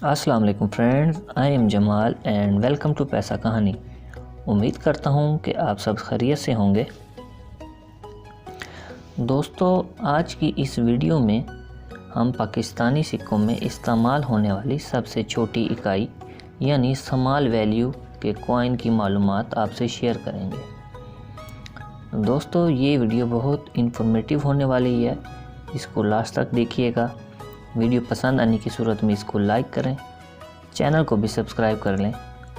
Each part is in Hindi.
अस्सलाम वालेकुम friends, I am Jamal and welcome to Paisa Kahani. उम्मीद करता हूँ कि आप सब खैरियत से होंगे। दोस्तों, आज की इस वीडियो में हम पाकिस्तानी सिक्कों में इस्तेमाल होने वाली सबसे छोटी इकाई यानी स्मॉल वैल्यू के कॉइन की मालूमात आपसे शेयर करेंगे। दोस्तों, ये वीडियो बहुत इंफॉर्मेटिव होने वाली है, इसको लास्ट तक देखिएगा। वीडियो पसंद आने की सूरत में इसको लाइक करें, चैनल को भी सब्सक्राइब कर लें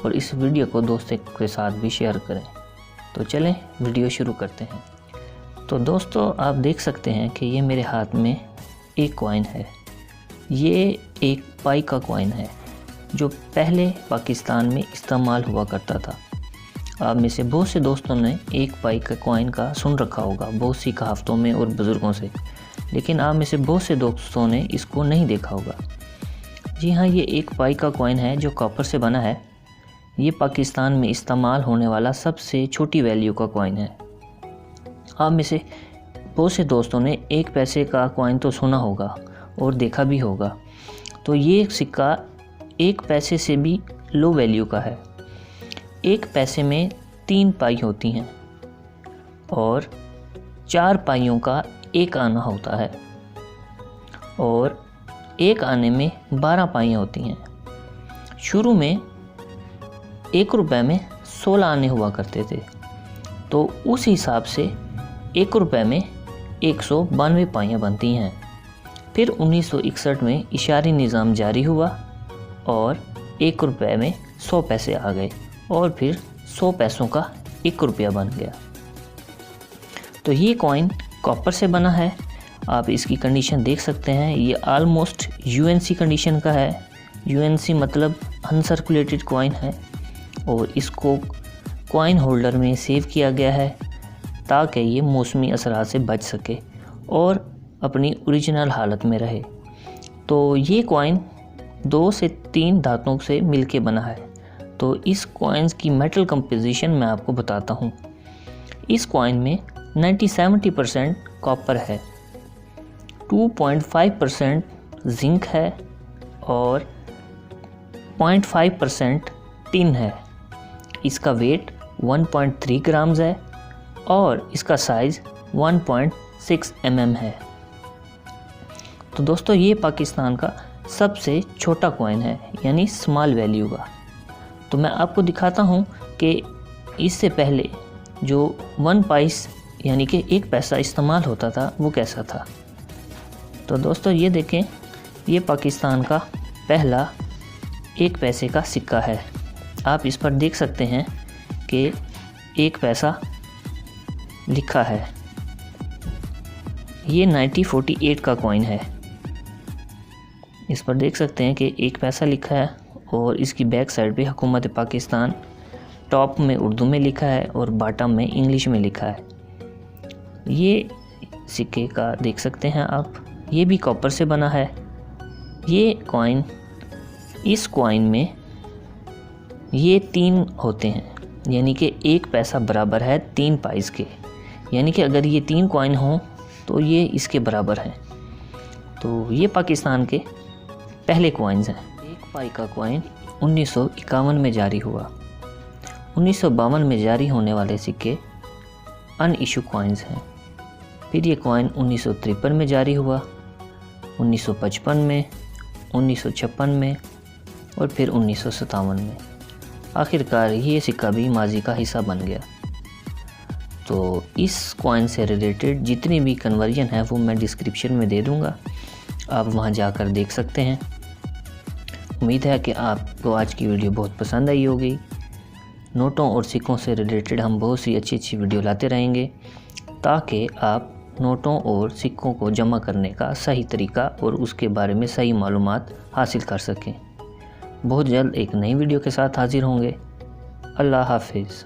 और इस वीडियो को दोस्तों के साथ भी शेयर करें। तो चलें वीडियो शुरू करते हैं। तो दोस्तों, आप देख सकते हैं कि ये मेरे हाथ में एक कॉइन है। ये एक पाई का कॉइन है जो पहले पाकिस्तान में इस्तेमाल हुआ करता था। आप में से बहुत से दोस्तों ने एक पाई का कॉइन का सुन रखा होगा बहुत सी कहावतों में और बुज़ुर्गों से, लेकिन आप में से बहुत से दोस्तों ने इसको नहीं देखा होगा। जी हाँ, ये एक पाई का कॉइन है जो कॉपर से बना है। ये पाकिस्तान में इस्तेमाल होने वाला सबसे छोटी वैल्यू का कॉइन है। आप में से बहुत से दोस्तों ने एक पैसे का कॉइन तो सुना होगा और देखा भी होगा। तो ये सिक्का एक पैसे से भी लो वैल्यू का है। एक पैसे में 3 पाई होती हैं और 4 पाइयों का एक आना होता है और एक आने में 12 पाइयाँ होती हैं। शुरू में 1 रुपये में 16 आने हुआ करते थे, तो उस हिसाब से 1 रुपये में 192 पाइयाँ बनती हैं। फिर 1961 में इशारी निज़ाम जारी हुआ और 1 रुपये में 100 पैसे आ गए और फिर 100 पैसों का 1 रुपया बन गया। तो ये कॉइन कॉपर से बना है। आप इसकी कंडीशन देख सकते हैं, ये आलमोस्ट यूएनसी कंडीशन का है। यूएनसी मतलब अनसर्कुलेटेड कॉइन है और इसको कॉइन होल्डर में सेव किया गया है ताकि ये मौसमी असरात से बच सके और अपनी ओरिजिनल हालत में रहे। तो ये कॉइन 2 से 3 धातुओं से मिलके बना है। तो इस कॉइन्स की मेटल कंपोजिशन मैं आपको बताता हूँ। इस कॉइन में 90-70% कॉपर है, 2.5% जिंक है और 0.5% टिन है। इसका वेट 1.3 ग्राम्स है और इसका साइज़ 1.6 mm है। तो दोस्तों, ये पाकिस्तान का सबसे छोटा कॉइन है यानी स्मॉल वैल्यू का। तो मैं आपको दिखाता हूँ कि इससे पहले जो 1 पाइस यानी कि 1 पैसा इस्तेमाल होता था वो कैसा था। तो दोस्तों, ये देखें, ये पाकिस्तान का पहला 1 पैसे का सिक्का है। आप इस पर देख सकते हैं कि 1 पैसा लिखा है। ये 1948 का कॉइन है। इस पर देख सकते हैं कि 1 पैसा लिखा है और इसकी बैक साइड पे हुकूमत पाकिस्तान टॉप में उर्दू में लिखा है और बॉटम में इंग्लिश में लिखा है। ये सिक्के का देख सकते हैं आप, ये भी कॉपर से बना है। ये कॉइन, इस कॉइन में ये 3 होते हैं यानी कि 1 पैसा बराबर है 3 पाइस के, यानी कि अगर ये 3 कॉइन हों तो ये इसके बराबर हैं। तो ये पाकिस्तान के पहले कॉइन्स हैं। 1 पाई का कॉइन 1951 में जारी हुआ। 1952 में जारी होने वाले सिक्के अनइशू कॉइन्स हैं। फिर ये कॉइन 1953 में जारी हुआ, 1955 में, 1956 में और फिर 1957 में। आखिरकार ये सिक्का भी माजी का हिस्सा बन गया। तो इस कॉइन से रिलेटेड जितनी भी कन्वर्जन है वो मैं डिस्क्रिप्शन में दे दूँगा, आप वहाँ जाकर देख सकते हैं। उम्मीद है कि आपको आज की वीडियो बहुत पसंद आई होगी। नोटों और सिक्कों से रिलेटेड हम बहुत सी अच्छी वीडियो लाते रहेंगे ताकि आप नोटों और सिक्कों को जमा करने का सही तरीका और उसके बारे में सही मालूमात हासिल कर सकें। बहुत जल्द एक नई वीडियो के साथ हाजिर होंगे। अल्लाह हाफिज़।